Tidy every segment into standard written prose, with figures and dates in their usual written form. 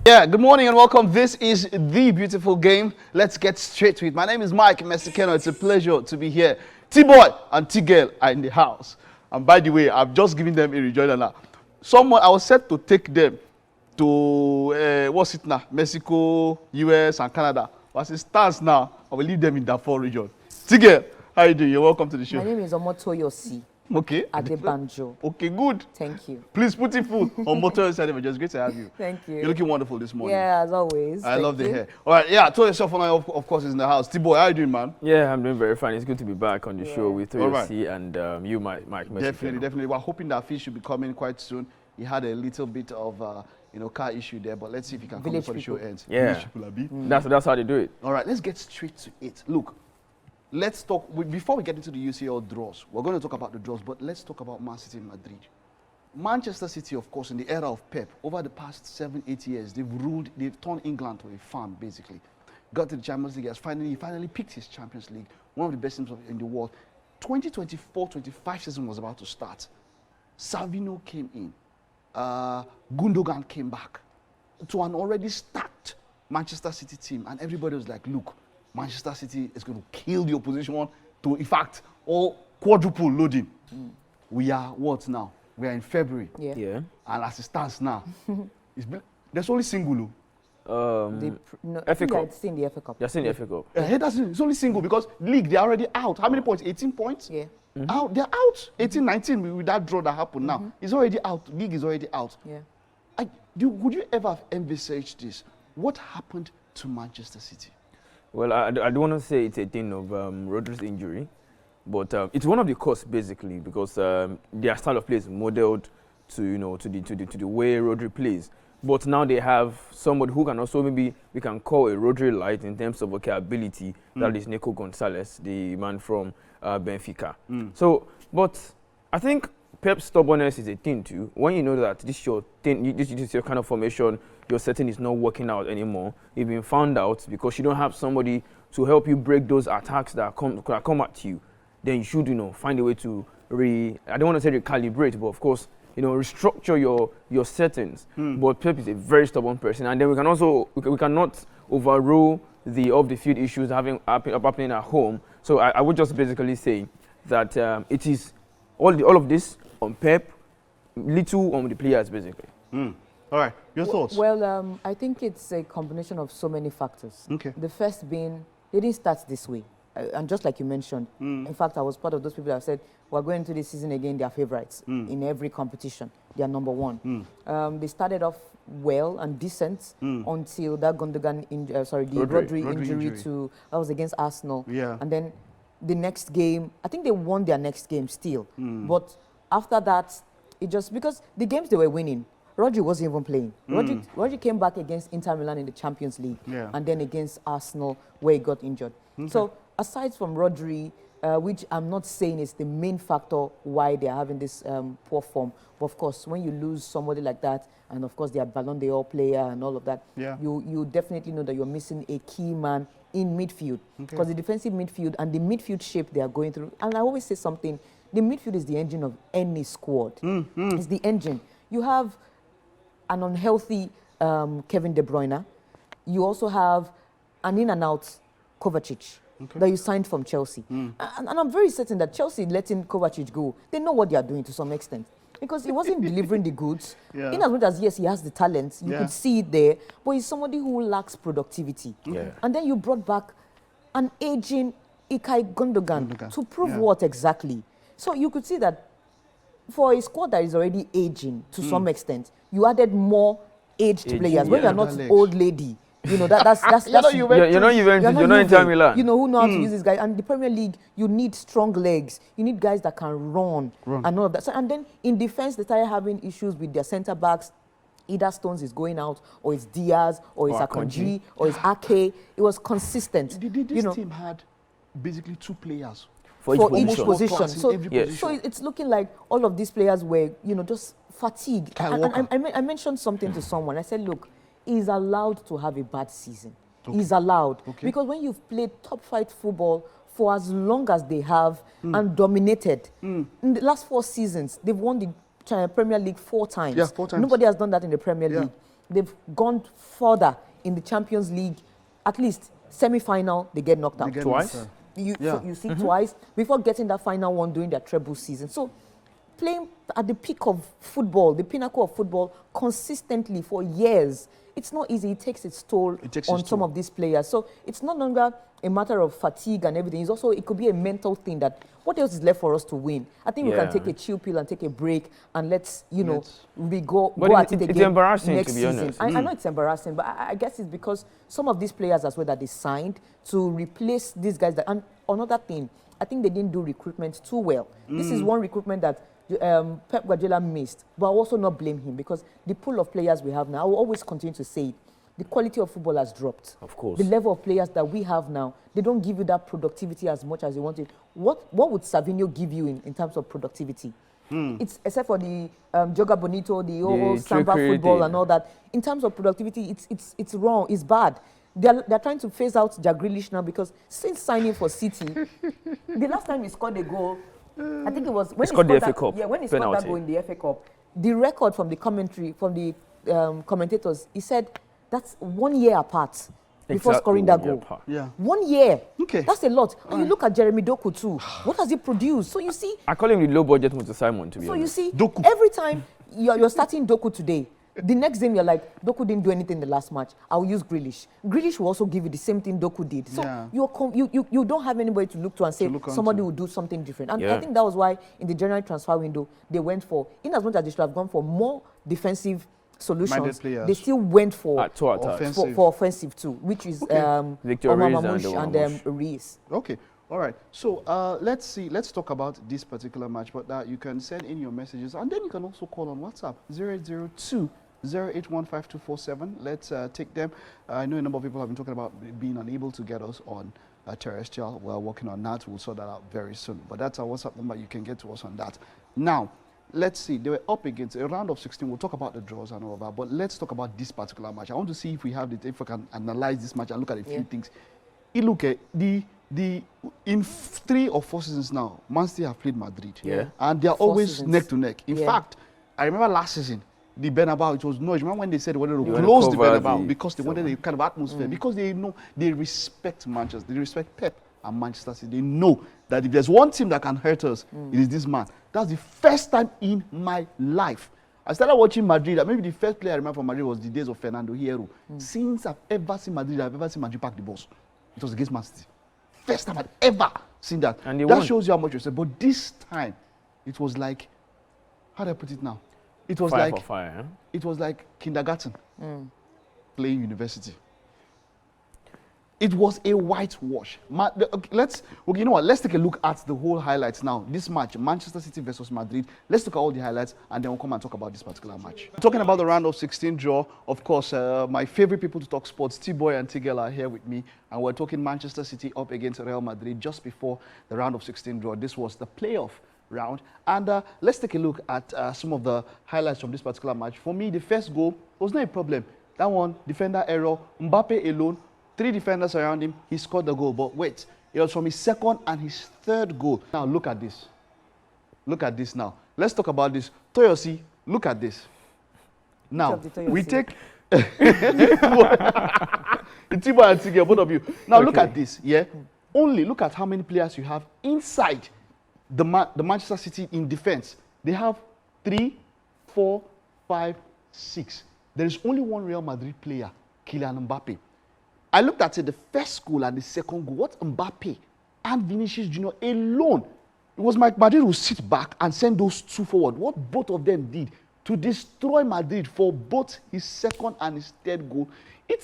Yeah, good morning and welcome. This is The Beautiful Game. Let's get straight to it. My name is Mike Mexicano. It's a pleasure to be here. T-Boy and T-Girl are in the house. And by the way, I've just given them a rejoinder now. I was set to take them to, what's it now? Mexico, US, and Canada. But as it stands now, I will leave them in that 4 region. T-Girl, how you doing? You're welcome to the show. My name is Omotoyosi. Okay. Adebanjo. Okay, good. Thank you. Please put in full on Motor Side. Just great to have you. Thank you. You're looking wonderful this morning. Yeah, as always. I love the hair. All right, yeah, tell yourself now, of course, is in the house. T-Boy, how you doing, man? Yeah, I'm doing very fine. It's good to be back on the show with All right. Toyosi and you, Mike. Definitely. We're hoping that fish should be coming quite soon. He had a little bit of, car issue there, but let's see if he can come before the show ends. Yeah. Village people, Abi. That's how they do it. All right, let's get straight to it. Look, let's talk, before we get into the UCL draws, we're going to talk about the draws, but let's talk about Man City and Madrid. Manchester City, of course, in the era of Pep, over the past 7-8 years, they've turned England to a farm, basically. Got to the Champions League, he finally picked his Champions League, one of the best teams in the world. 2024-25 season was about to start. Savino came in. Gundogan came back to an already stacked Manchester City team, and everybody was like, look, Manchester City is going to kill the opposition to, in fact, all quadruple loading. We are what now? We are in February. Yeah. And as it stands now, there's only single. FA Cup. It's in the FA Cup. They're still in the FA Cup. It's only single because league, they're already out. How many points? 18 points? Yeah. Out. They're out. 18, 19 with that draw that happened now. It's already out. League is already out. Yeah. Would you ever have envisaged this? What happened to Manchester City? Well, I don't want to say it's a thing of Rodri's injury, but it's one of the causes basically because their style of play is modeled to the way Rodri plays. But now they have somebody who can also maybe we can call a Rodri light in terms of ability. That is Nico Gonzalez, the man from Benfica. So, but I think Pep's stubbornness is a thing too. When you know that this is your thing, this is your kind of formation, your setting is not working out anymore. You've been found out because you don't have somebody to help you break those attacks that come at you. Then you should, find a way to I don't want to say recalibrate, but of course, restructure your settings. But Pep is a very stubborn person, and then we cannot overrule the off-the-field issues happening at home. So I would just basically say that it is all of this on Pep, little on the players basically. All right, your thoughts? Well, I think it's a combination of so many factors. Okay. The first being, they didn't start this way. And just like you mentioned, in fact, I was part of those people that said, we're going into this season again, they're favorites in every competition. They're number one. They started off well and decent until that Gundogan, Rodri injury that was against Arsenal. Yeah. And then the next game, I think they won their next game still. But after that, it just, because the games they were winning, Rodri wasn't even playing. Rodri came back against Inter Milan in the Champions League and then against Arsenal where he got injured. So aside from Rodri, which I'm not saying is the main factor why they're having this poor form, but of course, when you lose somebody like that, and of course, they are Ballon d'Or player and all of that, you definitely know that you're missing a key man in midfield. Because the defensive midfield and the midfield shape they are going through, and I always say something, the midfield is the engine of any squad. It's the engine. You have an unhealthy Kevin De Bruyne. You also have an in-and-out Kovacic that you signed from Chelsea. And I'm very certain that Chelsea letting Kovacic go, they know what they are doing to some extent. Because he wasn't delivering the goods. In as much as, yes, he has the talent, you could see it there, but he's somebody who lacks productivity. And then you brought back an aging Ilkay Gundogan to prove what exactly? So you could see that for a squad that is already aging to some extent, you added more aged players. When you're not old lady, you're not Inter Milan. You know who know how to use this guy. And the Premier League, you need strong legs. You need guys that can run. And all of that. So, and then in defense, they started having issues with their centre backs. Either Stones is going out, or it's Diaz, or it's Akanji, or it's Ake. It was consistent. This team had basically 2 players for each position. So it's looking like all of these players were, just fatigued. And I mentioned something to someone. I said, look, he's allowed to have a bad season. He's allowed. Because when you've played top-flight football for as long as they have and dominated, in the last 4 seasons, they've won the Premier League 4 times. Yeah, 4 times. Nobody has done that in the Premier League. they've gone further in the Champions League, at least semi-final, they get knocked out. Twice? You see twice before getting that final one during their treble season. So playing at the peak of football, the pinnacle of football, consistently for years, it's not easy. It takes its toll on some of these players. So it's no longer a matter of fatigue and everything. It's also, it could be a mental thing that what else is left for us to win? I think we can take a chill pill and take a break and let's, we go at it again. It's embarrassing, next to be honest. I know it's embarrassing, but I guess it's because some of these players as well that they signed to replace these guys. And another thing, I think they didn't do recruitment too well. This is one recruitment that Pep Guardiola missed, but I also not blame him because the pool of players we have now, I will always continue to say it, the quality of football has dropped. Of course. The level of players that we have now, they don't give you that productivity as much as you wanted. What would Savinho give you in terms of productivity? It's except for the Joga Bonito, the whole Samba football and all that. In terms of productivity, it's wrong, it's bad. They're trying to phase out Jack Grealish now because since signing for City, the last time he scored a goal, I think it was when he scored the FA Cup. Yeah, when he scored that goal in the FA Cup, the record from the commentary, from the commentators, he said that's 1 year apart before scoring that goal. Yeah. 1 year. Okay. That's a lot. And you look at Jeremy Doku too. What has he produced? So you see. I call him the low budget Moses Simon, to be honest. So you see, Doku. every time you're starting Doku today, the next game you're like, Doku didn't do anything in the last match. I'll use Grealish. Grealish will also give you the same thing Doku did. So you don't have anybody to look to and say somebody will do something different. And I think that was why in the January transfer window, they went for, in as much as they should have gone for more defensive solutions, they still went for offensive too, which is Victor Omar and Reis. Okay. All right. So let's see. Let's talk about this particular match. But you can send in your messages, and then you can also call on WhatsApp 0802 0815247. Let's take them. I know a number of people have been talking about being unable to get us on terrestrial. We're working on that. We'll sort that out very soon. But that's our WhatsApp number. You can get to us on that. Now, let's see. They were up against a round of 16. We'll talk about the draws and all that. But let's talk about this particular match. I want to see if we have if we can analyze this match and look at a few things. You look at in 3 or 4 seasons now, Man City have played Madrid. And they are always neck to neck. In fact, I remember last season, the Bernabeu, it was noise. Remember when they said they wanted to close the Bernabeu because they wanted a kind of atmosphere, because they know, they respect Manchester, they respect Pep and Manchester City. They know that if there's one team that can hurt us, it is this man. That's the first time in my life. I started watching Madrid. Maybe the first player I remember from Madrid was the days of Fernando Hierro. Since I've ever seen Madrid, I've ever seen Madrid pack the balls. It was against Man City. First time I'd ever seen that. And that shows you how much you said. But this time, it was like, how do I put it now? It was it was like kindergarten playing university. It was a whitewash. You know what? Let's take a look at the whole highlights now. This match, Manchester City versus Madrid. Let's look at all the highlights, and then we'll come and talk about this particular match. Talking about the round of 16 draw, of course, my favorite people to talk sports, T-Boy and Tigel, are here with me, and we're talking Manchester City up against Real Madrid just before the round of 16 draw. This was the playoff round, and let's take a look at some of the highlights from this particular match. For me, the first goal was not a problem. That one, defender error, Mbappe alone, 3 defenders around him, he scored the goal. But wait, it was from his second and his third goal. Now look at this. Look at this now. Let's talk about this. Toyosi, look at this. Now, we take... Tibo and Tige, both of you. Now look at this, Only look at how many players you have inside the Manchester City in defense. They have 3, 4, 5, 6. There is only one Real Madrid player, Kylian Mbappe. I looked at it, the first goal and the second goal. What Mbappe and Vinicius Junior alone, it was Madrid who sit back and send those 2 forward. What both of them did to destroy Madrid for both his second and his third goal. It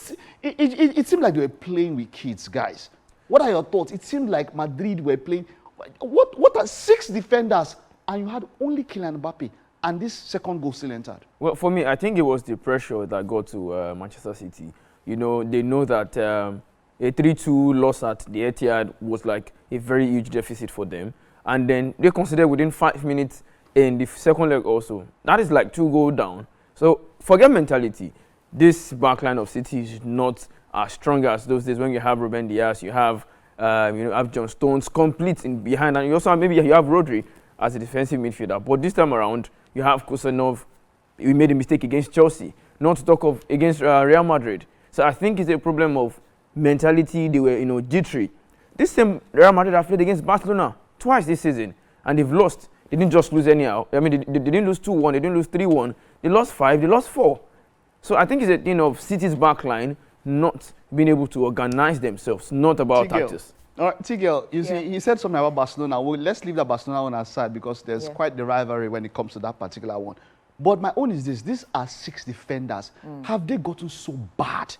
seemed like they were playing with kids, guys. What are your thoughts? It seemed like Madrid were playing. What are 6 defenders and you had only Kylian Mbappe, and this second goal still entered? Well, for me, I think it was the pressure that got to Manchester City. You know, they know that a 3-2 loss at the Etihad was like a very huge deficit for them. And then they considered within 5 minutes in the second leg also. That is like 2 goals down. So forget mentality. This backline of City is not as strong as those days when you have Ruben Dias, you have John Stones complete in behind, and you also have, maybe you have Rodri as a defensive midfielder. But this time around, you have Kusanov. We made a mistake against Chelsea. not to talk of against Real Madrid. So I think it's a problem of mentality. They were, jittery. This same Real Madrid have played against Barcelona twice this season, and they've lost. They didn't just lose anyhow. I mean, they didn't lose 2-1. They didn't lose 3-1. They lost 5. They lost 4. So I think it's a thing of City's backline not being able to organize themselves, not about tactics. All right, Tigel, you see, he said something about Barcelona. Well, let's leave that Barcelona on our side because there's quite the rivalry when it comes to that particular one. But my own is this. These are 6 defenders. Have they gotten so bad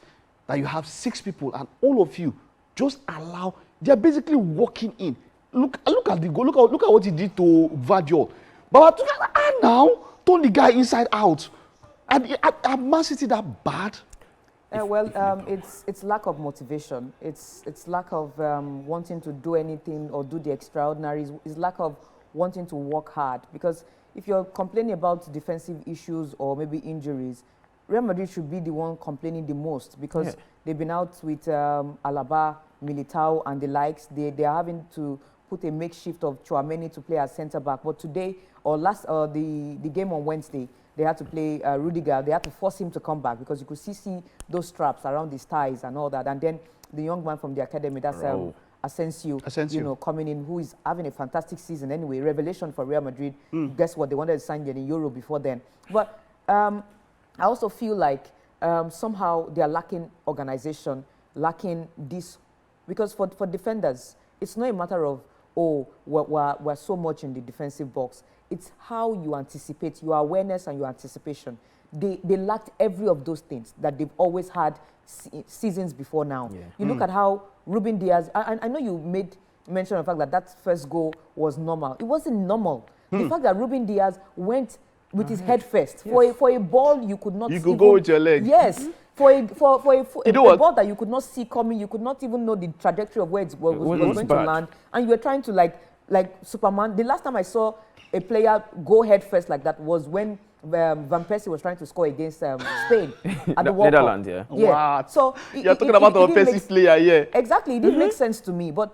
that you have 6 people and all of you just allow... They're basically walking in. Look at the goal. Look at what he did to Virgil. But now, turn the guy inside out. Are Man City that bad? It's lack of motivation. It's lack of wanting to do anything or do the extraordinary. It's lack of wanting to work hard. Because if you're complaining about defensive issues or maybe injuries, Real Madrid should be the one complaining the most because they've been out with Alaba, Militao, and the likes. They are having to put a makeshift of Tchouaméni to play as centre back. But today or the game on Wednesday, they had to play Rudiger. They had to force him to come back because you could see those straps around his thighs and all that. And then the young man from the academy, that's Asensio, coming in, who is having a fantastic season anyway. Revelation for Real Madrid. Guess what? They wanted to sign him in Euro before then. But I also feel like somehow they are lacking organization, lacking this. Because for defenders, it's not a matter of, we're so much in the defensive box. It's how you anticipate, your awareness and your anticipation. They lacked every of those things that they've always had seasons before now. Yeah. You look at how Ruben Diaz, I know you made mention of the fact that first goal was normal. It wasn't normal. The fact that Ruben Diaz went with his head first, for a ball you could not... You could go with your leg. Yes. For a ball that you could not see coming, you could not even know the trajectory of where it was going to land, and you were trying to like Superman. The last time I saw a player go head first like that was when Van Persie was trying to score against Spain at the World Netherlands, Cup. Wow. So you're talking about the Van Persie player, yeah. Exactly, it didn't make sense to me, but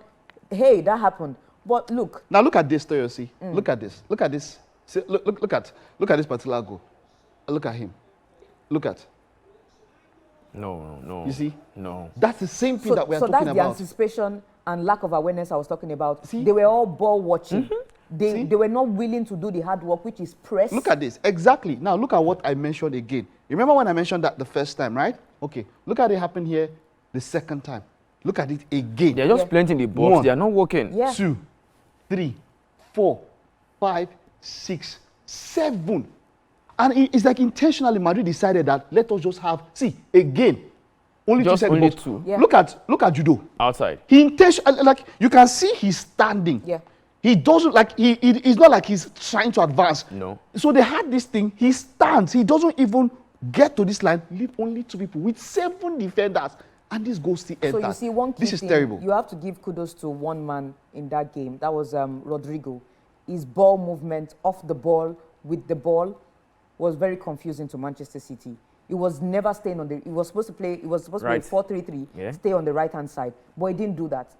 hey, that happened. But look. Now look at this, Toyosi. Look at this. Look at this. See, look at this particular goal. Look at him. Look at. No. You see? No. That's the same thing that we're talking about. So that's the anticipation and lack of awareness I was talking about. See? They were all ball watching. They were not willing to do the hard work, which is press. Look at this. Exactly. Now look at what I mentioned again. Remember when I mentioned that the first time, right? Okay. Look at it happen here the second time. Look at it again. They're just planting the box. 1, they are not working. 2, 3, 4, 5, 6, 7. And it's like intentionally Madrid decided that let us just have, again, only just 2 only box. 2. Yeah. Look at Judo. Outside. He intentionally, like you can see he's standing. Yeah. He doesn't like it's not like he's trying to advance. No. So they had this thing. He stands. He doesn't even get to this line. Leave only 2 people with 7 defenders, and this goal still enters. So you see, one key this is thing, terrible. You have to give kudos to one man in that game. That was Rodrigo. His ball movement off the ball with the ball was very confusing to Manchester City. He was never staying on the. He was supposed to play. He was supposed to play 4-3-3. Stay on the right hand side, but he didn't do that.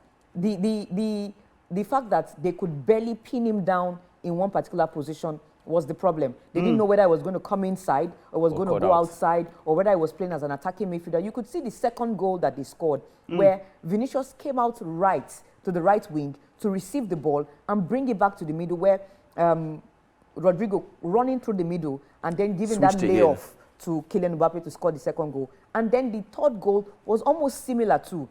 The fact that they could barely pin him down in one particular position was the problem. They didn't know whether he was going to come inside or was going to go outside or whether he was playing as an attacking midfielder. You could see the second goal that they scored where Vinicius came out right to the right wing to receive the ball and bring it back to the middle where Rodrigo running through the middle and then giving that layoff to Kylian Mbappe to score the second goal. And then the third goal was almost similar too.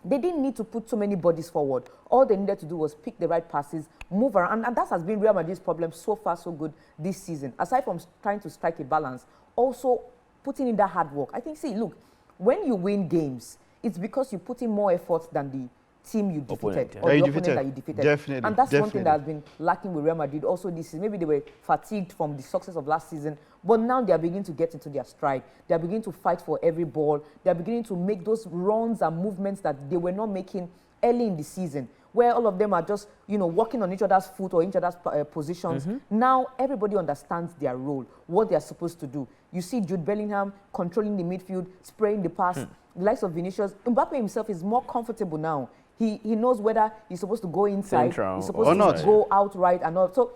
They didn't need to put so many bodies forward. All they needed to do was pick the right passes, move around, and that has been Real Madrid's problem so far so good this season. Aside from trying to strike a balance, also putting in that hard work. I think, look, when you win games, it's because you put in more effort than the team you defeated or the opponent that you defeated. Definitely. And that's one thing that has been lacking with Real Madrid also this season. Maybe they were fatigued from the success of last season, but now they are beginning to get into their stride. They are beginning to fight for every ball. They are beginning to make those runs and movements that they were not making early in the season, where all of them are just, walking on each other's foot or each other's positions. Now everybody understands their role, what they are supposed to do. You see Jude Bellingham controlling the midfield, spraying the pass. The likes of Vinicius. Mbappe himself is more comfortable now. He knows whether he's supposed to go inside, he's supposed to go outright and all. So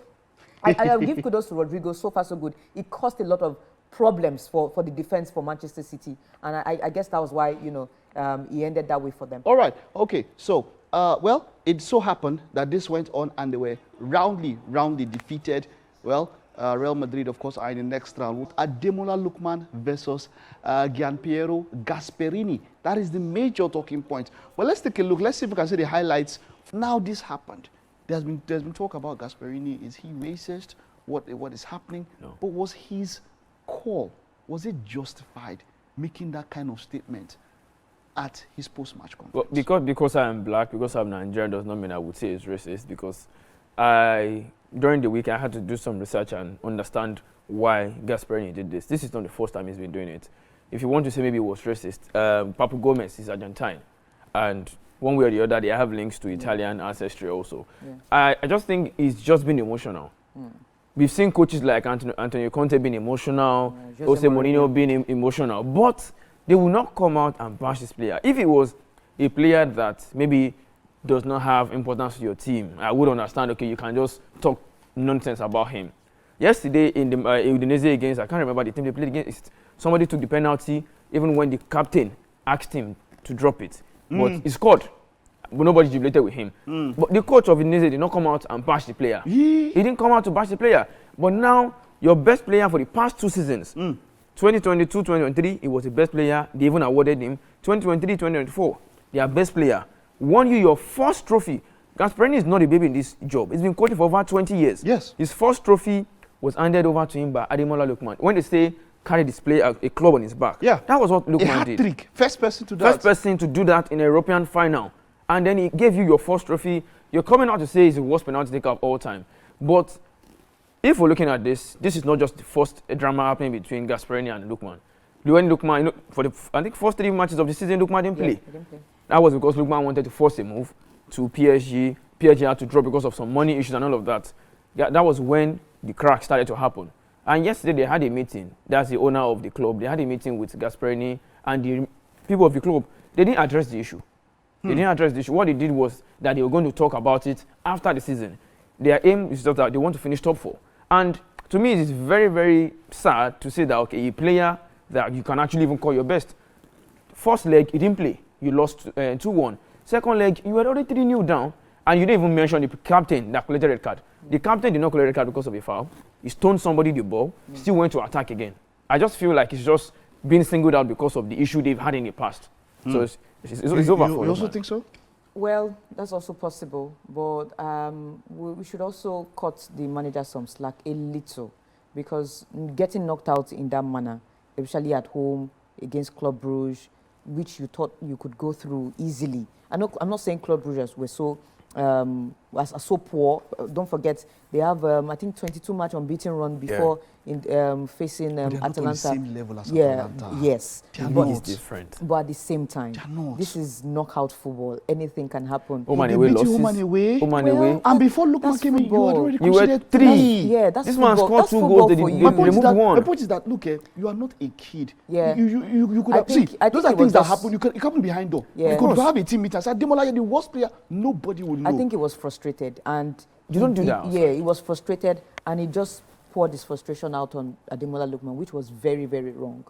I'll give kudos to Rodrigo. So far, so good. It caused a lot of problems for the defense for Manchester City, and I guess that was why, you know, he ended that way for them. All right. Okay. So, well, it so happened that this went on and they were roundly defeated. Well, Real Madrid, of course, are in the next round with Ademola Lookman versus Gianpiero Gasperini. That is the major talking point. Well, let's take a look. Let's see if we can see the highlights. Now this happened. There's been talk about Gasperini. Is he racist? What is happening? No. But was his call, was it justified, making that kind of statement at his post-match conference? Well, because I am black, because I'm Nigerian, does not mean I would say it's racist. Because during the week, I had to do some research and understand why Gasperini did this. This is not the first time he's been doing it. If you want to say maybe it was racist, Papu Gomez is Argentine, and one way or the other, they have links to Italian ancestry also. Yeah. I just think it's just been emotional. We've seen coaches like Antonio Conte being emotional, Jose Mourinho being emotional, but they will not come out and bash this player. If it was a player that maybe does not have importance to your team, I would understand, okay, you can just talk nonsense about him. Yesterday in the Udinese against, I can't remember the team they played against, somebody took the penalty even when the captain asked him to drop it. But he scored, but nobody jubilated with him. But the coach of Udinese did not come out and bash the player. He didn't come out to bash the player. But now, your best player for the past 2 seasons, 2022, 2023, he was the best player. They even awarded him. 2023, 2024, their best player. Won you your first trophy. Gasperini is not a baby in this job. He's been coaching for over 20 years. Yes. His first trophy was handed over to him by Ademola Lookman. When they say carry display a club on his back, that was what Lookman did. Hat-trick. First person to do First person to do that in a European final. And then he gave you your first trophy. You're coming out to say he's the worst penalty taker of all time. But if we're looking at this, this is not just the first drama happening between Gasperini and Lookman. When Lookman, you know, for the I think first 3 matches of the season, Lookman didn't play. He didn't play. That was because Lookman wanted to force a move to PSG. PSG had to drop because of some money issues and all of that. That was when the crack started to happen. And yesterday they had a meeting. That's the owner of the club. They had a meeting with Gasperini and the people of the club. They didn't address the issue. They didn't address the issue. What they did was that they were going to talk about it after the season. Their aim is just that they want to finish top 4. And to me, it is very, very sad to say that, okay, a player that you can actually even call your best. First leg, you didn't play. You lost 2-1. Second leg, you were already 3-0 down, and you didn't even mention the captain that collected red card. The captain did not collect red card because of a foul. He stoned somebody the ball, still went to attack again. I just feel like it's just being singled out because of the issue they've had in the past. So it's over for you also think so? Well, that's also possible, but we should also cut the manager some slack a little, because getting knocked out in that manner, especially at home against Club Brugge, which you thought you could go through easily. I'm not saying Club Brugge were so so poor. Don't forget they have I think 22 match unbeaten run before in facing Atalanta. Not on the same level as Yeah, Atalanta. yes. But it's different. But at the same time, They're not. this is knockout football. Anything can happen. Home and They away beat you losses. home and away. Home and Well, away. And before Lookman that's came in, you football. had already You were considered 3. Yeah, that's This man football. scored That's 2 football goals. They for did- you. My point, is removed that, one. my point is that, look, you are not a kid. Yeah. You could I have, think- see, I those think are it things was that just- happen. You can happen behind door. Yeah. You Of could course. have a team meeting and say, Demola, you're the worst player. Nobody will know. I think he was frustrated, and You don't do that outside. Yeah, he was frustrated, and he just poured his frustration out on Ademola Lookman, which was very, very wrong.